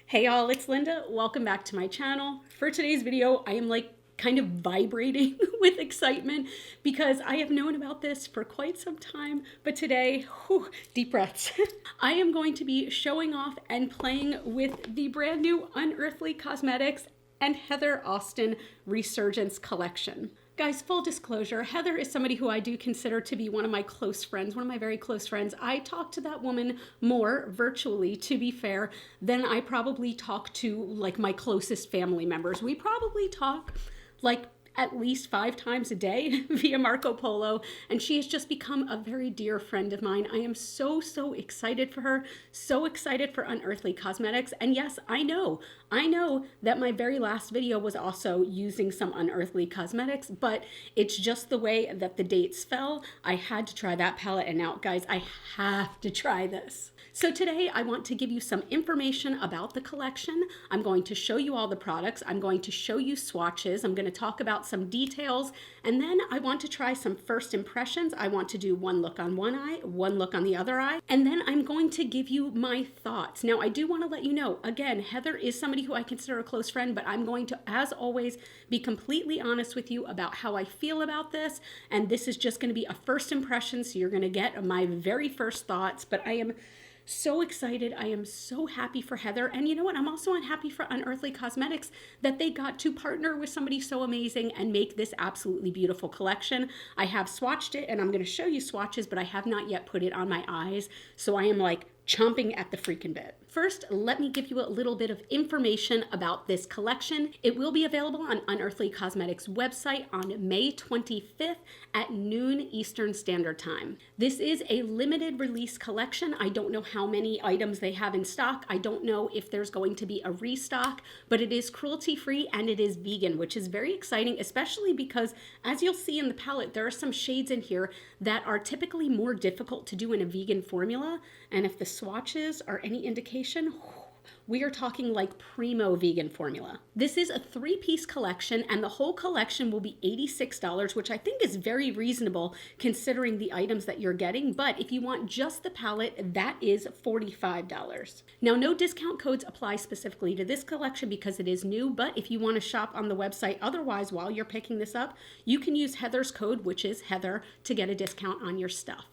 Hey y'all, it's Linda. Welcome back to my channel. For today's video, I am kind of vibrating with excitement because I have known about this for quite some time, but today, whew, deep breaths. I am going to be showing off and playing with the brand new Unearthly Cosmetics and Heather Austin Resurgence collection. Guys, full disclosure, Heather is somebody who I do consider to be one of my close friends, one of my very close friends. I talk to that woman more virtually, to be fair, than I probably talk to my closest family members. We probably talk at least 5 times a day via Marco Polo, and she has just become a very dear friend of mine. I am so excited for her, so excited for Unearthly Cosmetics. And yes, I know that my very last video was also using some Unearthly Cosmetics, but it's just the way that the dates fell. I had to try that palette, and now, guys, I have to try this. So today I want to give you some information about the collection. I'm going to show you all the products. I'm going to show you swatches. I'm going to talk about some details, and then I want to try some first impressions. I want to do one look on one eye, one look on the other eye, and then I'm going to give you my thoughts. Now, I do want to let you know, again, Heather is somebody who I consider a close friend, but I'm going to, as always, be completely honest with you about how I feel about this, and this is just going to be a first impression, so you're going to get my very first thoughts. But I am so excited. I am so happy for Heather. And you know what? I'm also unhappy for Unearthly Cosmetics that they got to partner with somebody so amazing and make this absolutely beautiful collection. I have swatched it, and I'm going to show you swatches, but I have not yet put it on my eyes. So I am chomping at the freaking bit. First, let me give you a little bit of information about this collection. It will be available on Unearthly Cosmetics' website on May 25th at noon Eastern Standard Time. This is a limited release collection. I don't know how many items they have in stock. I don't know if there's going to be a restock, but it is cruelty-free and it is vegan, which is very exciting, especially because, as you'll see in the palette, there are some shades in here that are typically more difficult to do in a vegan formula. And if the swatches are any indication, we are talking primo vegan formula. This is a 3-piece collection, and the whole collection will be $86, which I think is very reasonable considering the items that you're getting. But if you want just the palette, that is $45. Now, no discount codes apply specifically to this collection because it is new, but if you want to shop on the website otherwise while you're picking this up, you can use Heather's code, which is Heather, to get a discount on your stuff.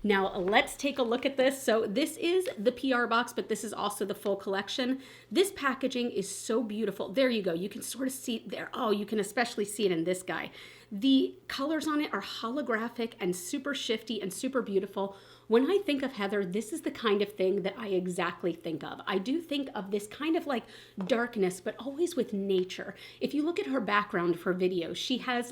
Now, let's take a look at this. So this is the PR box, but this is also the full collection. This packaging is so beautiful. There you go. You can sort of see it there. Oh, you can especially see it in this guy. The colors on it are holographic and super shifty and super beautiful. When I think of Heather, this is the kind of thing that I exactly think of. I do think of this kind of darkness, but always with nature. If you look at her background for videos, she has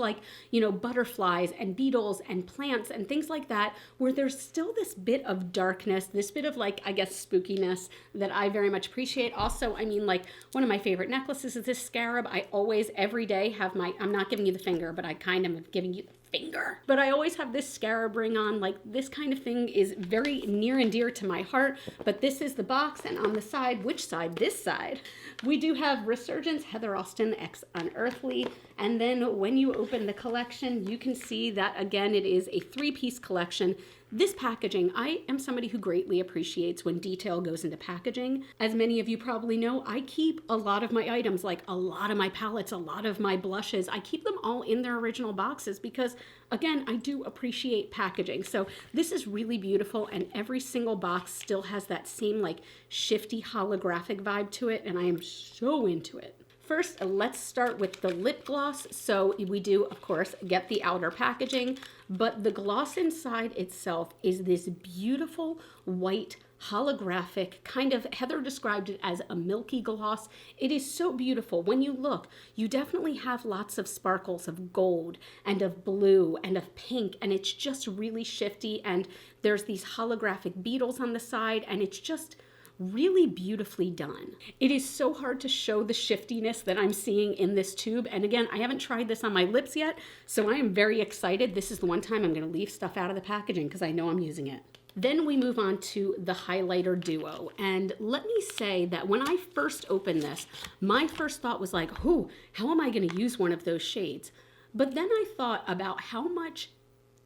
butterflies and beetles and plants and things like that, where there's still this bit of darkness, this bit of I guess spookiness that I very much appreciate. Also, I mean, one of my favorite necklaces is this scarab. I always, every day have I'm not giving you the finger, but I kind of am giving you the finger. But I always have this scarab ring on. This kind of thing is very near and dear to my heart. But this is the box, and on the side, which side? This side, we do have Resurgence, Heather Austin x Unearthly. And then when you open the collection, you can see that, again, it is a 3-piece collection. This packaging, I am somebody who greatly appreciates when detail goes into packaging. As many of you probably know, I keep a lot of my items, a lot of my palettes, a lot of my blushes. I keep them all in their original boxes because, again, I do appreciate packaging. So this is really beautiful, and every single box still has that same shifty holographic vibe to it, and I am so into it. First, let's start with the lip gloss. So we do, of course, get the outer packaging, but the gloss inside itself is this beautiful white holographic kind of, Heather described it as a milky gloss. It is so beautiful. When you look, you definitely have lots of sparkles of gold and of blue and of pink, and it's just really shifty, and there's these holographic beetles on the side, and it's just really beautifully done. It is so hard to show the shiftiness that I'm seeing in this tube. And again, I haven't tried this on my lips yet, so I am very excited. This is the one time I'm going to leave stuff out of the packaging because I know I'm using it. Then we move on to the highlighter duo. And let me say that when I first opened this, my first thought was how am I going to use one of those shades? But then I thought about how much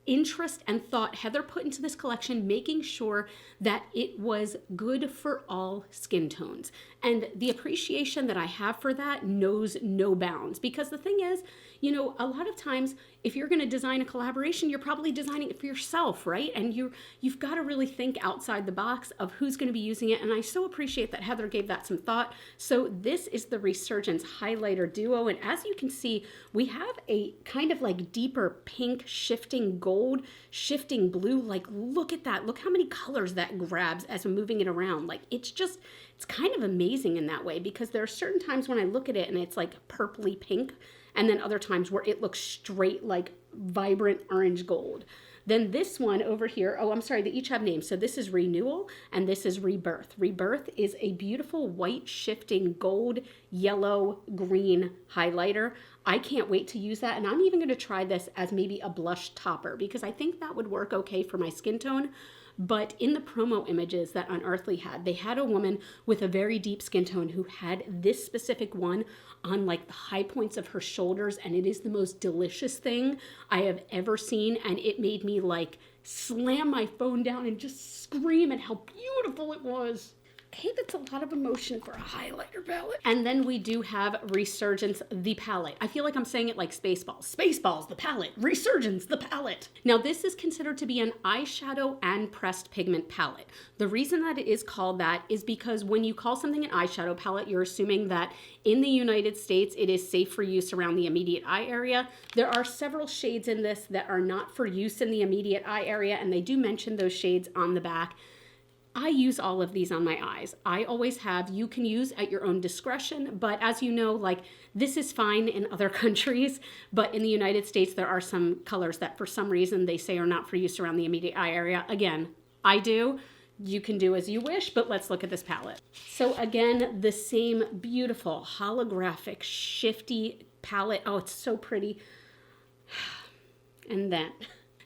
interest and thought Heather put into this collection, making sure that it was good for all skin tones. And the appreciation that I have for that knows no bounds, because the thing is, you know, a lot of times if you're going to design a collaboration, you're probably designing it for yourself, right? And you've got to really think outside the box of who's going to be using it. And I so appreciate that Heather gave that some thought. So this is the Resurgence Highlighter Duo. And as you can see, we have a kind of like deeper pink, shifting gold, shifting blue. Like, look at that. Look how many colors that grabs as I'm moving it around. Like, it's kind of amazing in that way, because there are certain times when I look at it and it's like purpley pink, and then other times where it looks straight like vibrant orange gold. Then this one over here, oh, I'm sorry, they each have names. So this is Renewal and this is Rebirth. Rebirth is a beautiful white shifting gold, yellow, green highlighter. I can't wait to use that. And I'm even going to try this as maybe a blush topper, because I think that would work okay for my skin tone. But in the promo images that Unearthly had, they had a woman with a very deep skin tone who had this specific one on like the high points of her shoulders, and it is the most delicious thing I have ever seen, and it made me like slam my phone down and just scream at how beautiful it was. Okay, that's a lot of emotion for a highlighter palette. And then we do have Resurgence, the palette. I feel like I'm saying it like Spaceballs. Spaceballs, the palette. Resurgence, the palette. Now, this is considered to be an eyeshadow and pressed pigment palette. The reason that it is called that is because when you call something an eyeshadow palette, you're assuming that in the United States, it is safe for use around the immediate eye area. There are several shades in this that are not for use in the immediate eye area, and they do mention those shades on the back. I use all of these on my eyes. I always have. You can use at your own discretion, but as you know, like, this is fine in other countries, but in the United States, there are some colors that for some reason they say are not for use around the immediate eye area. Again, I do. You can do as you wish, but let's look at this palette. So again, the same beautiful holographic shifty palette. Oh, it's so pretty. And then,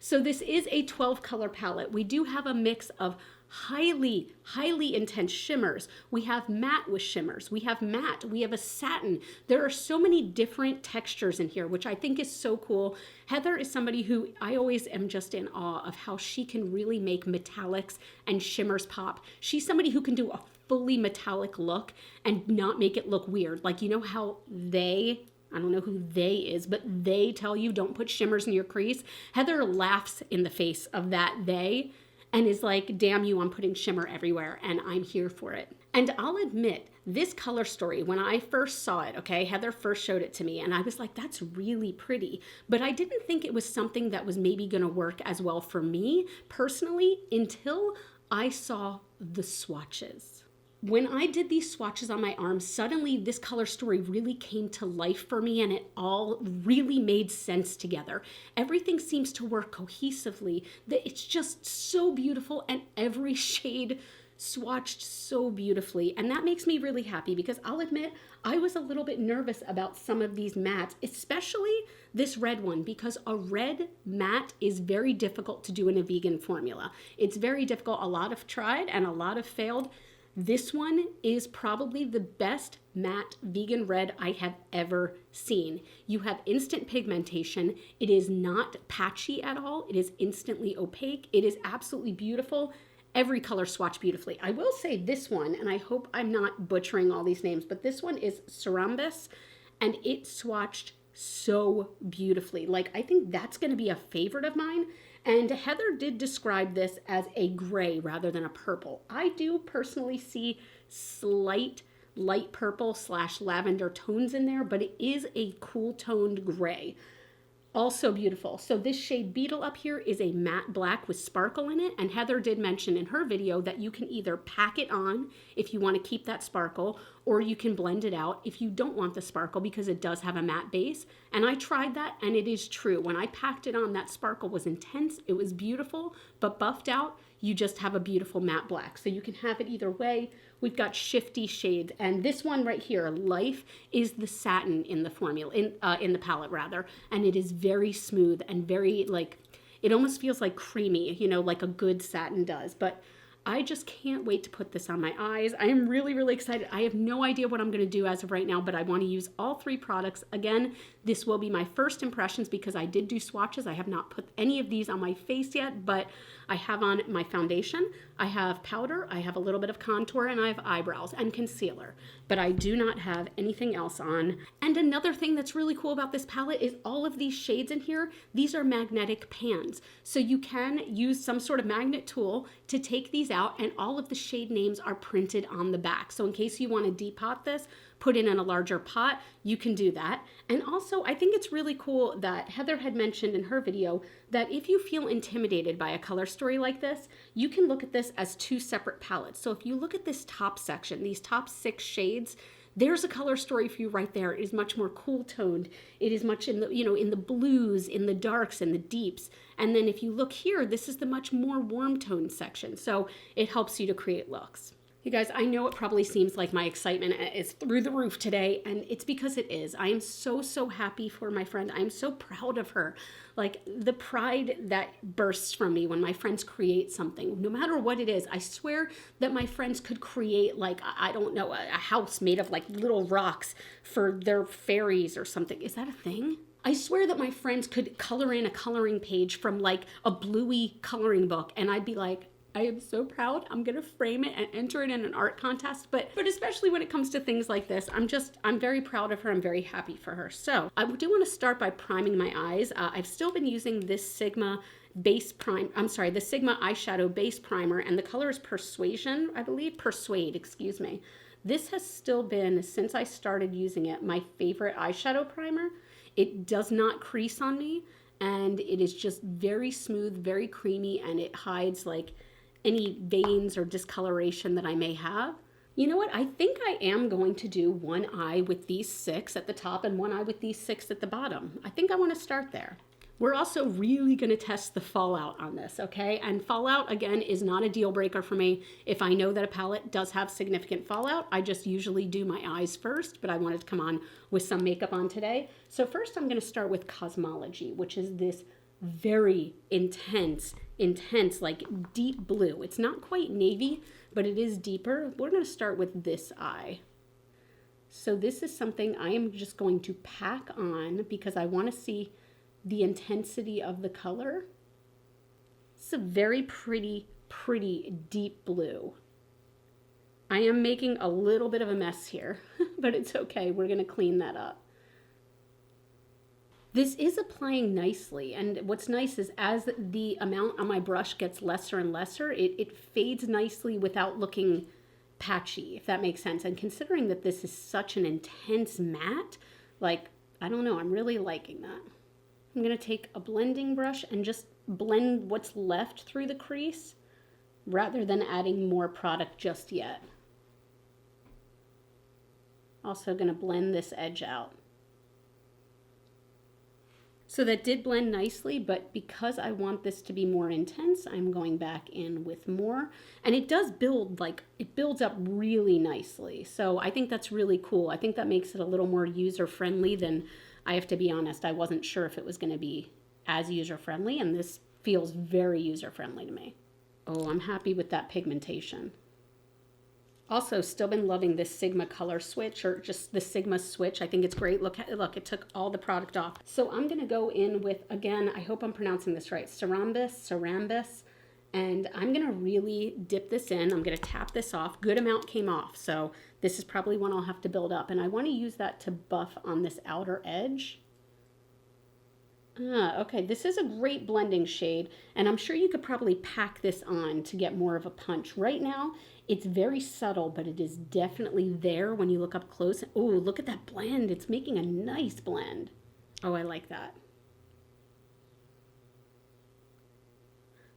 so this is a 12 color palette. We do have a mix of highly intense shimmers. We have matte with shimmers. We have matte. We have a satin. There are so many different textures in here, which I think is so cool. Heather is somebody who I always am just in awe of how she can really make metallics and shimmers pop. She's somebody who can do a fully metallic look and not make it look weird. Like, you know how I don't know who they is, but they tell you don't put shimmers in your crease. Heather laughs in the face of that they and is like, damn you, I'm putting shimmer everywhere, and I'm here for it. And I'll admit, this color story, when I first saw it, okay, Heather first showed it to me, and I was like, that's really pretty. But I didn't think it was something that was maybe gonna work as well for me personally until I saw the swatches. When I did these swatches on my arms, suddenly this color story really came to life for me, and it all really made sense together. Everything seems to work cohesively. It's just so beautiful, and every shade swatched so beautifully. And that makes me really happy, because I'll admit I was a little bit nervous about some of these mattes, especially this red one, because a red matte is very difficult to do in a vegan formula. It's very difficult. A lot have tried and a lot have failed. This one is probably the best matte vegan red I have ever seen. You have instant pigmentation. It is not patchy at all. It is instantly opaque. It is absolutely beautiful. Every color swatched beautifully. I will say this one, and I hope I'm not butchering all these names, but this one is Cerambus, and it swatched so beautifully. Like, I think that's going to be a favorite of mine. And Heather did describe this as a gray rather than a purple. I do personally see slight light purple / lavender tones in there, but it is a cool toned gray. Also beautiful. So this shade Beetle up here is a matte black with sparkle in it. And Heather did mention in her video that you can either pack it on if you want to keep that sparkle, or you can blend it out if you don't want the sparkle, because it does have a matte base. And I tried that, and it is true. When I packed it on, that sparkle was intense. It was beautiful, but buffed out, you just have a beautiful matte black. So you can have it either way. We've got shifty shades, and this one right here, Life, is the satin in the formula, in the palette rather, and it is very smooth and very, like, it almost feels like creamy, you know, like a good satin does. But I just can't wait to put this on my eyes. I am really, really excited. I have no idea what I'm going to do as of right now, but I want to use all 3 products. Again, this will be my first impressions because I did do swatches. I have not put any of these on my face yet, but I have on my foundation, I have powder, I have a little bit of contour, and I have eyebrows and concealer, but I do not have anything else on. And another thing that's really cool about this palette is all of these shades in here, these are magnetic pans. So you can use some sort of magnet tool to take these out, and all of the shade names are printed on the back. So in case you want to depot this, put it in a larger pot, you can do that. And also, I think it's really cool that Heather had mentioned in her video that if you feel intimidated by a color story like this, you can look at this as 2 separate palettes. So if you look at this top section, these top 6 shades, there's a color story for you right there. It is much more cool toned. It is much in the, in the blues, in the darks, in the deeps. And then if you look here, this is the much more warm toned section. So it helps you to create looks. You guys, I know it probably seems like my excitement is through the roof today, and it's because it is. I am so, so happy for my friend. I'm so proud of her. Like, the pride that bursts from me when my friends create something, no matter what it is. I swear that my friends could create, like, I don't know, a house made of, like, little rocks for their fairies or something. Is that a thing? I swear that my friends could color in a coloring page from, like, a bluey coloring book, and I'd be like, I am so proud. I'm going to frame it and enter it in an art contest. But especially when it comes to things like this, I'm very proud of her. I'm very happy for her. So I do want to start by priming my eyes. I've still been using this Sigma the Sigma eyeshadow base primer, and the color is Persuade, excuse me. This has still been, since I started using it, my favorite eyeshadow primer. It does not crease on me, and it is just very smooth, very creamy, and it hides like any veins or discoloration that I may have. You know what? I think I am going to do one eye with these 6 at the top and one eye with these 6 at the bottom. I think I want to start there. We're also really going to test the fallout on this, okay? And fallout, again, is not a deal breaker for me. If I know that a palette does have significant fallout, I just usually do my eyes first, but I wanted to come on with some makeup on today. So first I'm going to start with Cosmology, which is this very intense, like deep blue. It's not quite navy, but it is deeper. We're going to start with this eye. So this is something I am just going to pack on because I want to see the intensity of the color. It's a very pretty deep blue. I am making a little bit of a mess here, but it's okay. We're going to clean that up. This is applying nicely, and what's nice is as the amount on my brush gets lesser and lesser, it fades nicely without looking patchy, if that makes sense. And considering that this is such an intense matte, like, I don't know, I'm really liking that. I'm going to take a blending brush and just blend what's left through the crease rather than adding more product just yet. Also going to blend this edge out. So that did blend nicely, but because I want this to be more intense, I'm going back in with more. And it does build, like, it builds up really nicely. So I think that's really cool. I think that makes it a little more user-friendly than, I have to be honest, I wasn't sure if it was going to be as user-friendly, and this feels very user-friendly to me. Oh, I'm happy with that pigmentation. Also, still been loving this Sigma color switch, or just the Sigma switch. I think it's great. Look, it took all the product off. So I'm going to go in with, again, I hope I'm pronouncing this right, Cerambus, and I'm going to really dip this in. I'm going to tap this off. Good amount came off, so this is probably one I'll have to build up, and I want to use that to buff on this outer edge. Okay, this is a great blending shade, and I'm sure you could probably pack this on to get more of a punch. Right now, it's very subtle, but it is definitely there when you look up close. Oh, look at that blend. It's making a nice blend. Oh, I like that.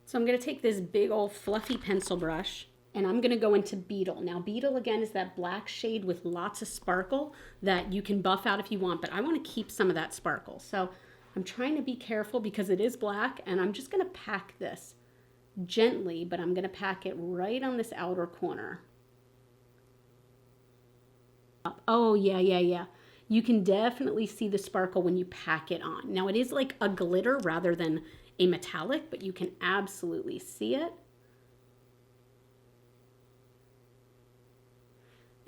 So I'm going to take this big old fluffy pencil brush, and I'm going to go into Beetle. Now, Beetle, again, is that black shade with lots of sparkle that you can buff out if you want, but I want to keep some of that sparkle. So I'm trying to be careful because it is black, and I'm just going to pack this gently, but I'm going to pack it right on this outer corner. Oh, yeah. You can definitely see the sparkle when you pack it on. Now, it is like a glitter rather than a metallic, but you can absolutely see it.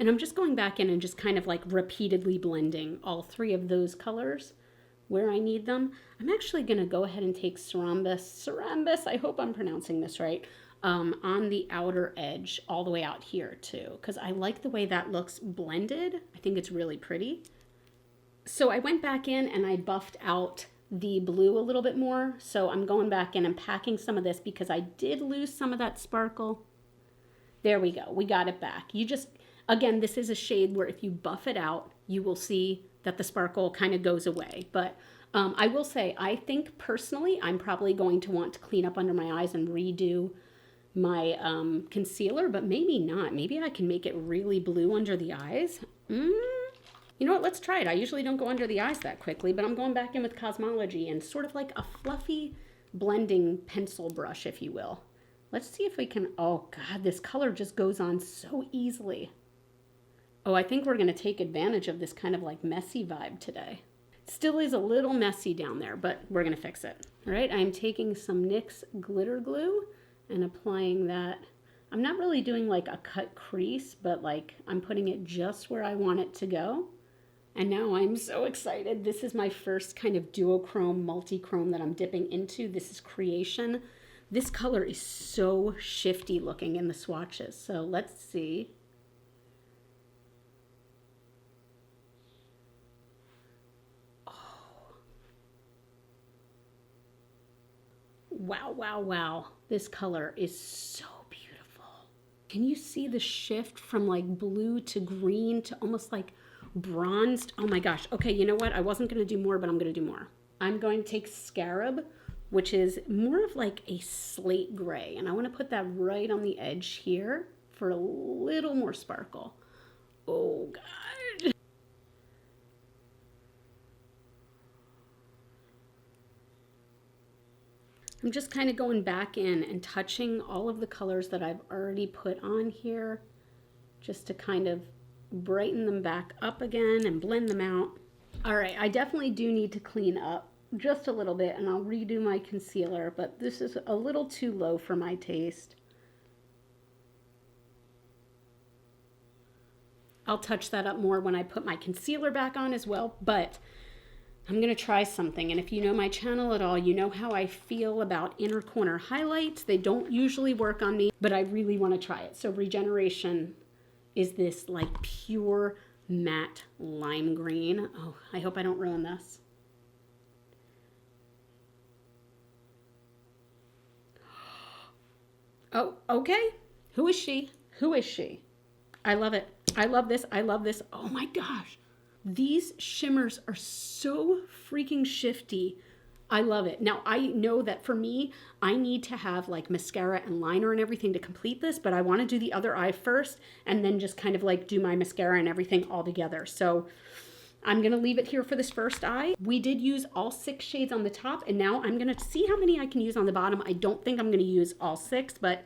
And I'm just going back in and just kind of like repeatedly blending all three of those colors where I need them. I'm actually going to go ahead and take Cerambus, I hope I'm pronouncing this right, on the outer edge all the way out here too, because I like the way that looks blended. I think it's really pretty. So I went back in and I buffed out the blue a little bit more. So I'm going back in and packing some of this because I did lose some of that sparkle. There we go. We got it back. You just, again, this is a shade where if you buff it out, you will see that the sparkle kind of goes away. But I will say, I think personally, I'm probably going to want to clean up under my eyes and redo my concealer, but maybe not. Maybe I can make it really blue under the eyes. You know what? Let's try it. I usually don't go under the eyes that quickly, but I'm going back in with Cosmology and sort of like a fluffy blending pencil brush, if you will. Let's see if we can, oh God, this color just goes on so easily. Oh, I think we're going to take advantage of this kind of like messy vibe today. Still is a little messy down there, but we're going to fix it. All right, I'm taking some NYX glitter glue and applying that. I'm not really doing like a cut crease, but like I'm putting it just where I want it to go. And now I'm so excited. This is my first kind of duochrome, multi-chrome that I'm dipping into. This is Creation. This color is so shifty looking in the swatches. So let's see. Oh. Wow, wow, wow. This color is so beautiful. Can you see the shift from like blue to green to almost like bronzed? Oh my gosh. Okay, you know what? I wasn't going to do more, but I'm going to do more. I'm going to take Scarab, which is more of like a slate gray. And I want to put that right on the edge here for a little more sparkle. Oh God. I'm just kind of going back in and touching all of the colors that I've already put on here just to kind of brighten them back up again and blend them out. All right, I definitely do need to clean up just a little bit and I'll redo my concealer, but this is a little too low for my taste. I'll touch that up more when I put my concealer back on as well, but I'm going to try something. And if you know my channel at all, you know how I feel about inner corner highlights. They don't usually work on me, but I really want to try it. So Regeneration is this like pure matte lime green. Oh, I hope I don't ruin this. Oh, okay. Who is she? Who is she? I love it. I love this. I love this. Oh my gosh. These shimmers are so freaking shifty. I love it. Now, I know that for me, I need to have like mascara and liner and everything to complete this, but I want to do the other eye first and then just kind of like do my mascara and everything all together. So I'm going to leave it here for this first eye. We did use all 6 shades on the top, and now I'm going to see how many I can use on the bottom. I don't think I'm going to use all 6, but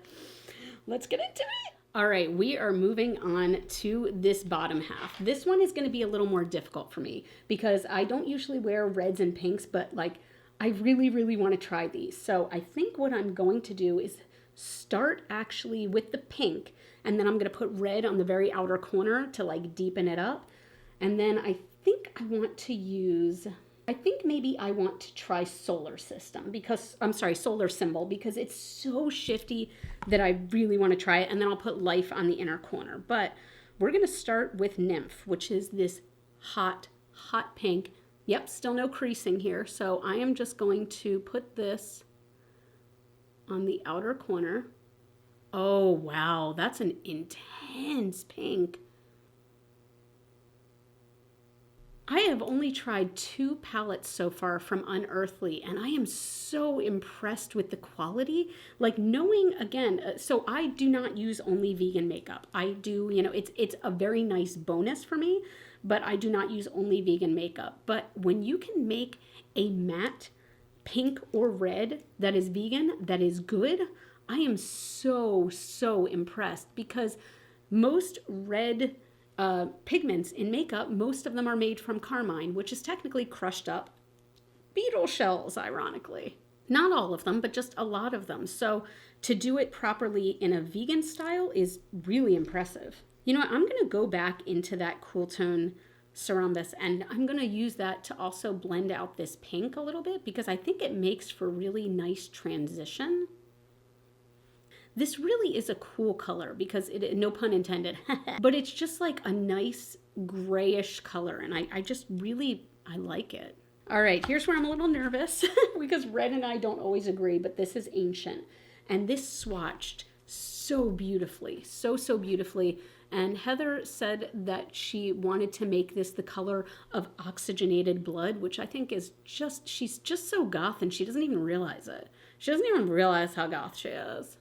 let's get into it. All right, we are moving on to this bottom half. This one is going to be a little more difficult for me because I don't usually wear reds and pinks, but like I really, really want to try these. So I think what I'm going to do is start actually with the pink, and then I'm going to put red on the very outer corner to like deepen it up. And then I think I want to use, I think maybe I want to try Solar System because, I'm sorry, Solar Symbol, because it's so shifty that I really want to try it. And then I'll put Life on the inner corner. But we're going to start with Nymph, which is this hot, hot pink. Yep, still no creasing here. So I am just going to put this on the outer corner. Oh, wow, that's an intense pink. I have only tried 2 palettes so far from Unearthly, and I am so impressed with the quality. Like knowing, again, so I do not use only vegan makeup. I do, you know, it's a very nice bonus for me, but I do not use only vegan makeup. But when you can make a matte pink or red that is vegan, that is good, I am so, so impressed because most red pigments in makeup, most of them are made from carmine, which is technically crushed up beetle shells, ironically. Not all of them, but just a lot of them. So to do it properly in a vegan style is really impressive. You know what? I'm going to go back into that cool tone Cerumbus, and I'm going to use that to also blend out this pink a little bit because I think it makes for really nice transition. This really is a cool color because it, no pun intended, but it's just like a nice grayish color, and I just really, I like it. All right, here's where I'm a little nervous because Red and I don't always agree, but this is Ancient, and this swatched so beautifully, so beautifully. And Heather said that she wanted to make this the color of oxygenated blood, which I think is just, she's just so goth and she doesn't even realize it. She doesn't even realize how goth she is.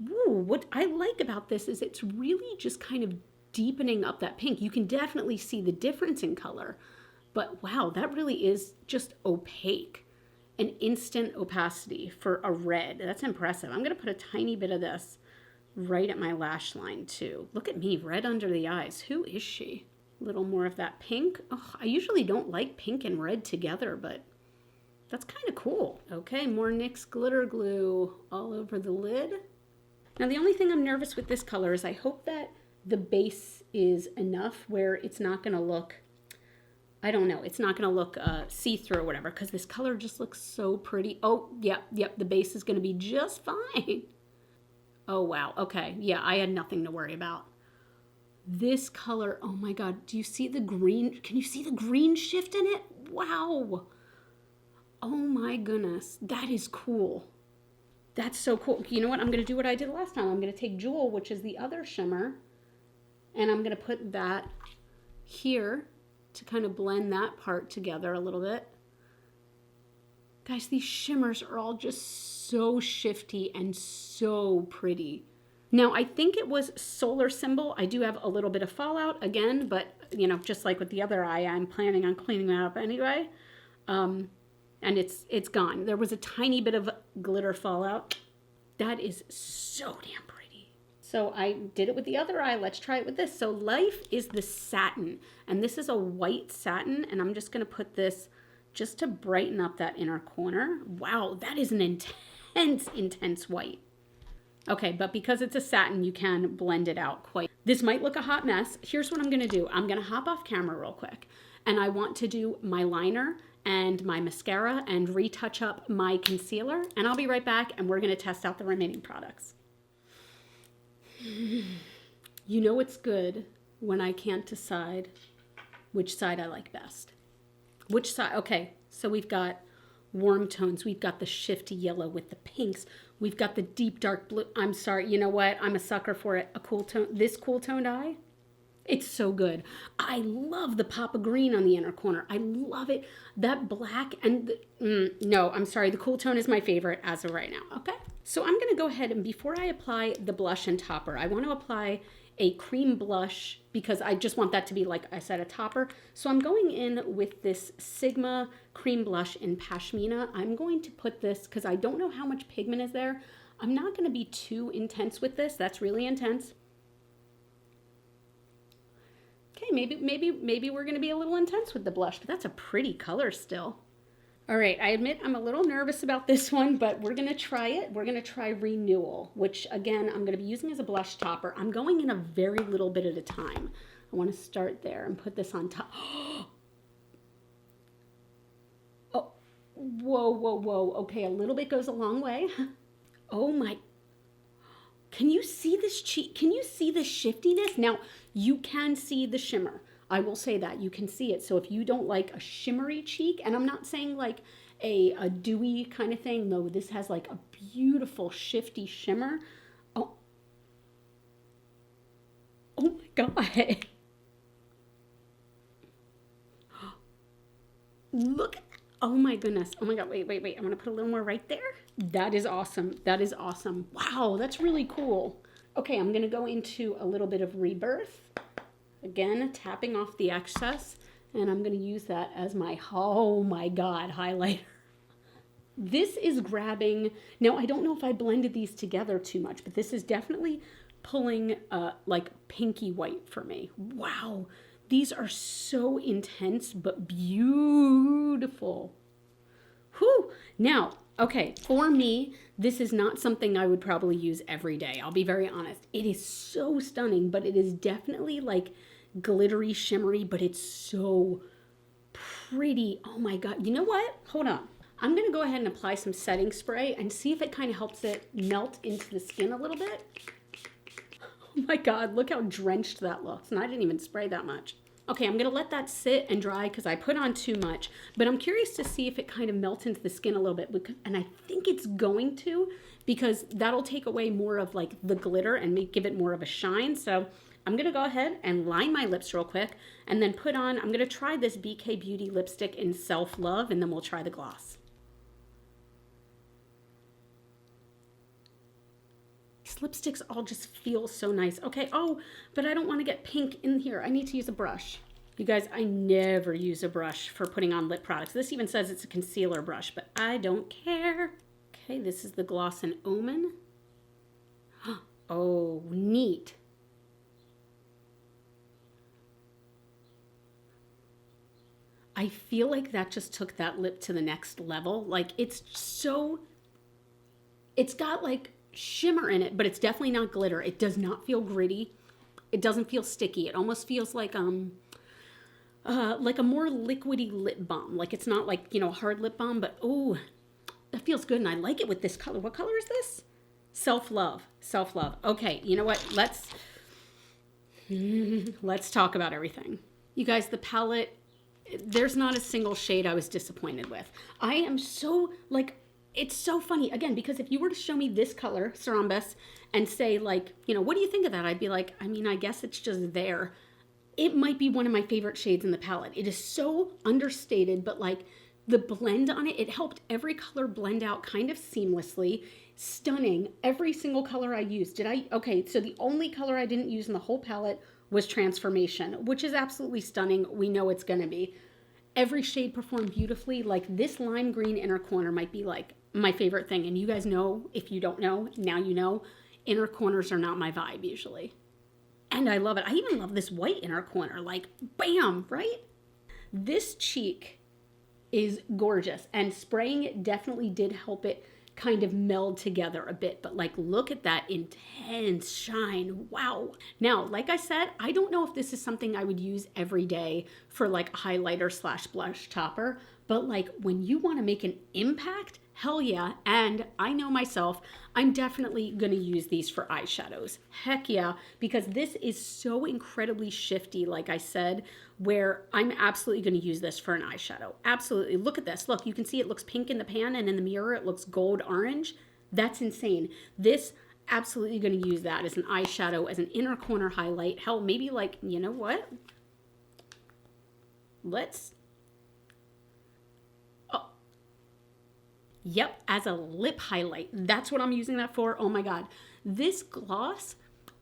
Ooh, what I like about this is it's really just kind of deepening up that pink. You can definitely see the difference in color, but wow, that really is just opaque. An instant opacity for a red. That's impressive. I'm going to put a tiny bit of this right at my lash line too. Look at me, red under the eyes. Who is she? A little more of that pink. Oh, I usually don't like pink and red together, but that's kind of cool. Okay, more NYX glitter glue all over the lid. Now the only thing I'm nervous with this color is I hope that the base is enough where it's not going to look, I don't know, it's not going to look see-through or whatever, because this color just looks so pretty. Oh, yep, the base is going to be just fine. Oh, wow. Okay. Yeah, I had nothing to worry about. This color, oh my God. Do you see the green? Can you see the green shift in it? Wow. Oh my goodness. That is cool. That's so cool. You know what? I'm going to do what I did last time. I'm going to take Jewel, which is the other shimmer, and I'm going to put that here to kind of blend that part together a little bit. Guys, these shimmers are all just so shifty and so pretty. Now, I think it was Solar Symbol. I do have a little bit of fallout again, but, you know, just like with the other eye, I'm planning on cleaning that up anyway. And it's gone. There was a tiny bit of glitter fallout. That is so damn pretty. So I did it with the other eye. Let's try it with this. So Life is the satin, and this is a white satin, and I'm just going to put this just to brighten up that inner corner. Wow, that is an intense white. Okay, but because it's a satin, you can blend it out quite. This might look a hot mess. Here's what I'm gonna do. I'm gonna hop off camera real quick, and I want to do my liner and my mascara and retouch up my concealer, and I'll be right back, and we're gonna test out the remaining products. You know it's good when I can't decide which side I like best. Which side? Okay, so we've got warm tones. We've got the shifty yellow with the pinks. We've got the deep dark blue. I'm sorry, you know what? I'm a sucker for it. A cool tone. This cool toned eye, it's so good. I love the pop of green on the inner corner. I love it. That black and no, I'm sorry. The cool tone is my favorite as of right now. Okay, so I'm gonna go ahead and before I apply the blush and topper, I want to apply a cream blush because I just want that to be, like I said, a topper. So I'm going in with this Sigma cream blush in Pashmina. I'm going to put this because I don't know how much pigment is there. I'm not going to be too intense with this. That's really intense. Okay, maybe we're going to be a little intense with the blush, but that's a pretty color still. All right, I admit I'm a little nervous about this one, but we're going to try it. We're going to try Renewal, which again, I'm going to be using as a blush topper. I'm going in a very little bit at a time. I want to start there and put this on top. Oh, whoa. Okay, a little bit goes a long way. Oh my, can you see this cheek? Can you see the shiftiness? Now, you can see the shimmer. I will say that you can see it. So if you don't like a shimmery cheek, and I'm not saying like a dewy kind of thing. No, this has like a beautiful shifty shimmer. Oh my God. Look. Oh my goodness. Oh my God. Wait. I'm going to put a little more right there. That is awesome. That is awesome. Wow. That's really cool. Okay. I'm going to go into a little bit of Rebirth. Again, tapping off the excess, and I'm going to use that as my, oh my God, highlighter. This is grabbing, now I don't know if I blended these together too much, but this is definitely pulling like pinky white for me. Wow, these are so intense, but beautiful. Whew. Now, Okay, for me, this is not something I would probably use every day. I'll be very honest. It is so stunning, but it is definitely like glittery, shimmery, but it's so pretty. Oh my God. You know what? Hold on. I'm going to go ahead and apply some setting spray and see if it kind of helps it melt into the skin a little bit. Oh my God, look how drenched that looks. And I didn't even spray that much. Okay, I'm gonna let that sit and dry because I put on too much, but I'm curious to see if it kind of melts into the skin a little bit. And I think it's going to, because that'll take away more of like the glitter and give it more of a shine. So I'm gonna go ahead and line my lips real quick and then put on, I'm gonna try this BK Beauty lipstick in Self Love, and then we'll try the gloss. Lipsticks all just feel so nice. Okay, oh, but I don't want to get pink in here. I need to use a brush. You guys, I never use a brush for putting on lip products. This even says it's a concealer brush, but I don't care. Okay, this is the Gloss and Omen. Oh, neat. I feel like that just took that lip to the next level. Like, it's got like shimmer in it, but it's definitely not glitter. It does not feel gritty. It doesn't feel sticky. It almost feels like a more liquidy lip balm. Like, it's not like, you know, a hard lip balm, but oh, that feels good. And I like it with this color. What color is this? Self Love. Self Love. Okay, you know what? Let's talk about everything. You guys, the palette, there's not a single shade I was disappointed with. I am so like, it's so funny, again, because if you were to show me this color, Cerumbus, and say like, you know, what do you think of that? I'd be like, I mean, I guess it's just there. It might be one of my favorite shades in the palette. It is so understated, but like the blend on it, it helped every color blend out kind of seamlessly. Stunning. Every single color I used. Okay, so the only color I didn't use in the whole palette was Transformation, which is absolutely stunning. We know it's gonna be. Every shade performed beautifully. Like this lime green inner corner might be like my favorite thing. And you guys know, if you don't know, now you know, inner corners are not my vibe usually. And I love it. I even love this white inner corner, like bam, right? This cheek is gorgeous, and spraying it definitely did help it kind of meld together a bit, but like look at that intense shine. Wow. Now, like I said, I don't know if this is something I would use every day for like a highlighter slash blush topper, but like when you want to make an impact, hell yeah. And I know myself, I'm definitely going to use these for eyeshadows. Heck yeah, because this is so incredibly shifty, like I said, where I'm absolutely going to use this for an eyeshadow. Absolutely. Look at this. Look, you can see it looks pink in the pan, and in the mirror it looks gold orange. That's insane. This, absolutely going to use that as an eyeshadow, as an inner corner highlight. Hell, maybe like, you know what? Yep, as a lip highlight. That's what I'm using that for. Oh my God. This gloss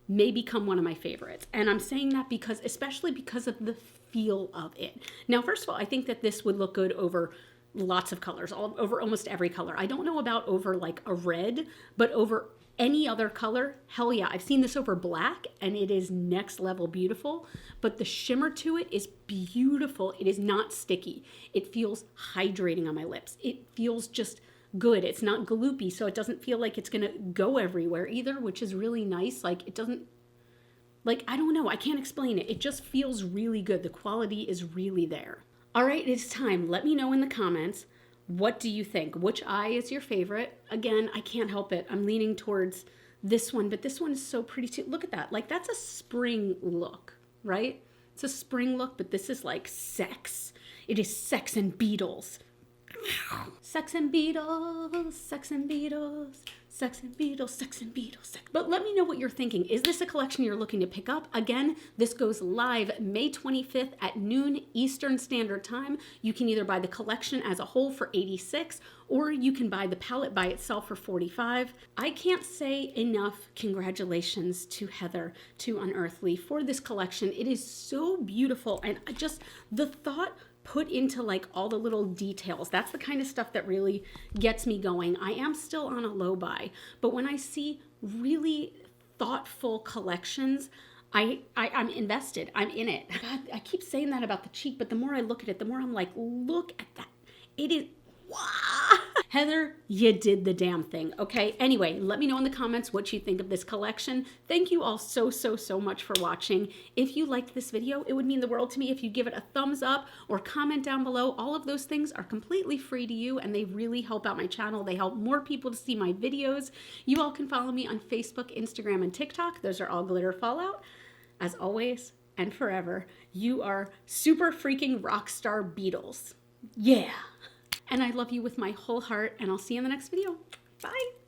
may become one of my favorites. And I'm saying that because, especially because of the feel of it. Now, first of all, I think that this would look good over lots of colors, over almost every color. I don't know about over like a red, but over any other color, hell yeah. I've seen this over black and it is next level beautiful, but the shimmer to it is beautiful. It is not sticky. It feels hydrating on my lips. It feels just good. It's not gloopy, so it doesn't feel like it's gonna go everywhere either, which is really nice. Like it doesn't, like, I don't know, I can't explain it. It just feels really good. The quality is really there. All right, it's time. Let me know in the comments, what do you think? Which eye is your favorite? Again, I can't help it. I'm leaning towards this one, but this one is so pretty too. Look at that. Like, that's a spring look, right? It's a spring look, but this is like sex. It is sex and beetles. Sex and beetles, sex and beetles, sex and beetles, sex and beetles, sex. But let me know what you're thinking. Is this a collection you're looking to pick up? Again, this goes live May 25th at noon Eastern Standard Time. You can either buy the collection as a whole for $86, or you can buy the palette by itself for $45. I can't say enough congratulations to Heather, to Unearthly, for this collection. It is so beautiful, and just the thought put into like all the little details. That's the kind of stuff that really gets me going. I am still on a low buy, but when I see really thoughtful collections, I'm invested. I'm in it. God, I keep saying that about the cheek, but the more I look at it, the more I'm like, look at that. It is, wow. Heather, you did the damn thing, okay? Anyway, let me know in the comments what you think of this collection. Thank you all so much for watching. If you liked this video, it would mean the world to me if you give it a thumbs up or comment down below. All of those things are completely free to you, and they really help out my channel. They help more people to see my videos. You all can follow me on Facebook, Instagram, and TikTok. Those are all GlitterFallout. As always and forever, you are super freaking rock star beetles. Yeah. And I love you with my whole heart, and I'll see you in the next video. Bye.